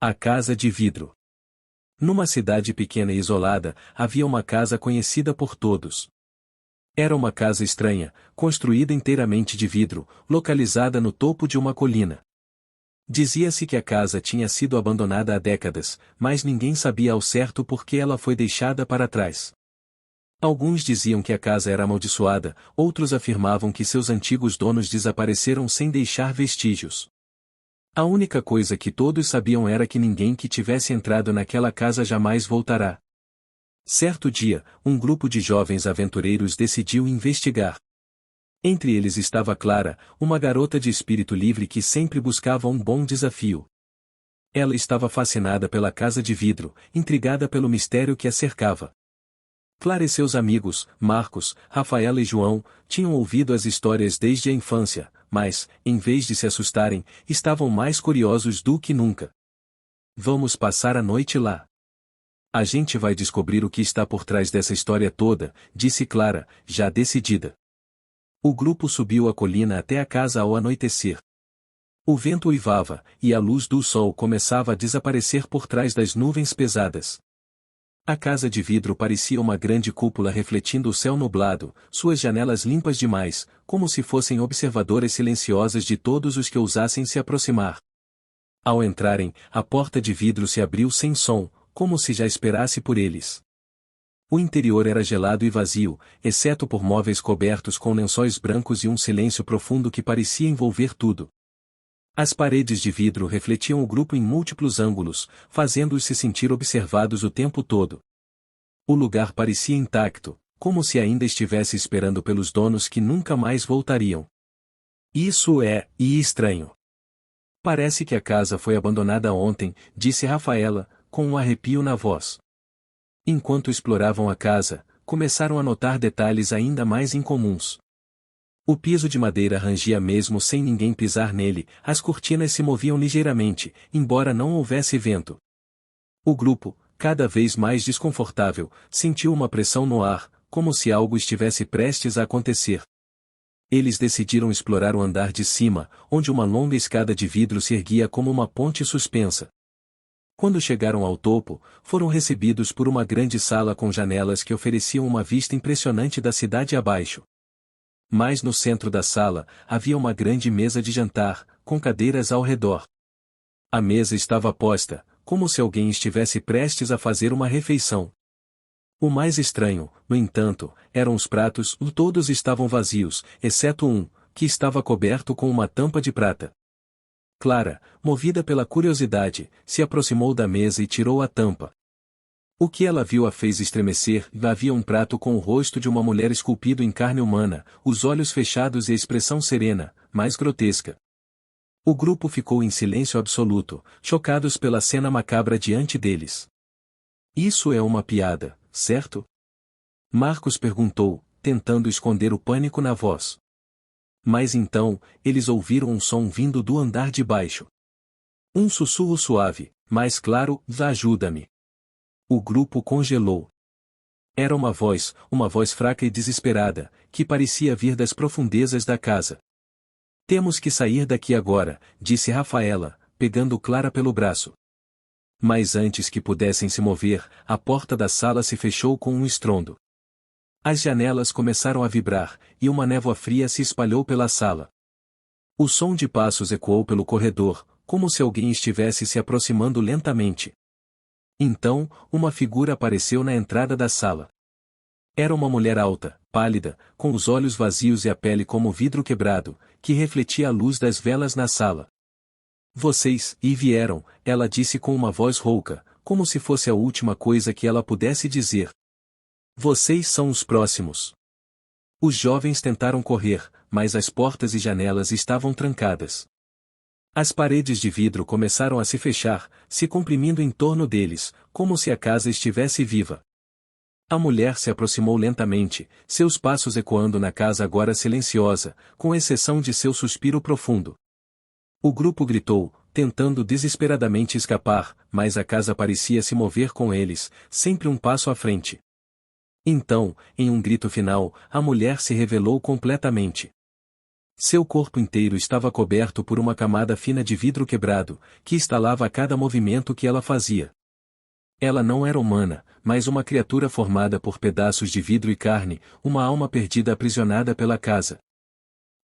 A Casa de Vidro. Numa cidade pequena e isolada, havia uma casa conhecida por todos. Era uma casa estranha, construída inteiramente de vidro, localizada no topo de uma colina. Dizia-se que a casa tinha sido abandonada há décadas, mas ninguém sabia ao certo por que ela foi deixada para trás. Alguns diziam que a casa era amaldiçoada, outros afirmavam que seus antigos donos desapareceram sem deixar vestígios. A única coisa que todos sabiam era que ninguém que tivesse entrado naquela casa jamais voltará. Certo dia, um grupo de jovens aventureiros decidiu investigar. Entre eles estava Clara, uma garota de espírito livre que sempre buscava um bom desafio. Ela estava fascinada pela casa de vidro, intrigada pelo mistério que a cercava. Clara e seus amigos, Marcos, Rafaela e João, tinham ouvido as histórias desde a infância, mas, em vez de se assustarem, estavam mais curiosos do que nunca. Vamos passar a noite lá. A gente vai descobrir o que está por trás dessa história toda, disse Clara, já decidida. O grupo subiu a colina até a casa ao anoitecer. O vento uivava, e a luz do sol começava a desaparecer por trás das nuvens pesadas. A casa de vidro parecia uma grande cúpula refletindo o céu nublado, suas janelas limpas demais, como se fossem observadoras silenciosas de todos os que ousassem se aproximar. Ao entrarem, a porta de vidro se abriu sem som, como se já esperasse por eles. O interior era gelado e vazio, exceto por móveis cobertos com lençóis brancos e um silêncio profundo que parecia envolver tudo. As paredes de vidro refletiam o grupo em múltiplos ângulos, fazendo-os se sentir observados o tempo todo. O lugar parecia intacto, como se ainda estivesse esperando pelos donos que nunca mais voltariam. Isso é estranho. Parece que a casa foi abandonada ontem, disse Rafaela, com um arrepio na voz. Enquanto exploravam a casa, começaram a notar detalhes ainda mais incomuns. O piso de madeira rangia mesmo sem ninguém pisar nele, as cortinas se moviam ligeiramente, embora não houvesse vento. O grupo, cada vez mais desconfortável, sentiu uma pressão no ar, como se algo estivesse prestes a acontecer. Eles decidiram explorar o andar de cima, onde uma longa escada de vidro se erguia como uma ponte suspensa. Quando chegaram ao topo, foram recebidos por uma grande sala com janelas que ofereciam uma vista impressionante da cidade abaixo. Mas no centro da sala, havia uma grande mesa de jantar, com cadeiras ao redor. A mesa estava posta, como se alguém estivesse prestes a fazer uma refeição. O mais estranho, no entanto, eram os pratos, todos estavam vazios, exceto um, que estava coberto com uma tampa de prata. Clara, movida pela curiosidade, se aproximou da mesa e tirou a tampa. O que ela viu a fez estremecer. Havia um prato com o rosto de uma mulher esculpido em carne humana, os olhos fechados e a expressão serena, mas grotesca. O grupo ficou em silêncio absoluto, chocados pela cena macabra diante deles. Isso é uma piada, certo? Marcos perguntou, tentando esconder o pânico na voz. Mas então, eles ouviram um som vindo do andar de baixo. Um sussurro suave, mais claro, ajuda-me. O grupo congelou. Era uma voz fraca e desesperada, que parecia vir das profundezas da casa. Temos que sair daqui agora, disse Rafaela, pegando Clara pelo braço. Mas antes que pudessem se mover, a porta da sala se fechou com um estrondo. As janelas começaram a vibrar, e uma névoa fria se espalhou pela sala. O som de passos ecoou pelo corredor, como se alguém estivesse se aproximando lentamente. Então, uma figura apareceu na entrada da sala. Era uma mulher alta, pálida, com os olhos vazios e a pele como vidro quebrado, que refletia a luz das velas na sala. Vocês vieram, ela disse com uma voz rouca, como se fosse a última coisa que ela pudesse dizer. Vocês são os próximos. Os jovens tentaram correr, mas as portas e janelas estavam trancadas. As paredes de vidro começaram a se fechar, se comprimindo em torno deles, como se a casa estivesse viva. A mulher se aproximou lentamente, seus passos ecoando na casa agora silenciosa, com exceção de seu suspiro profundo. O grupo gritou, tentando desesperadamente escapar, mas a casa parecia se mover com eles, sempre um passo à frente. Então, em um grito final, a mulher se revelou completamente. Seu corpo inteiro estava coberto por uma camada fina de vidro quebrado, que estalava a cada movimento que ela fazia. Ela não era humana, mas uma criatura formada por pedaços de vidro e carne, uma alma perdida aprisionada pela casa.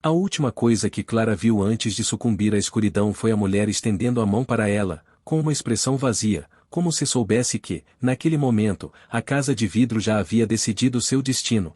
A última coisa que Clara viu antes de sucumbir à escuridão foi a mulher estendendo a mão para ela, com uma expressão vazia, como se soubesse que, naquele momento, a casa de vidro já havia decidido seu destino.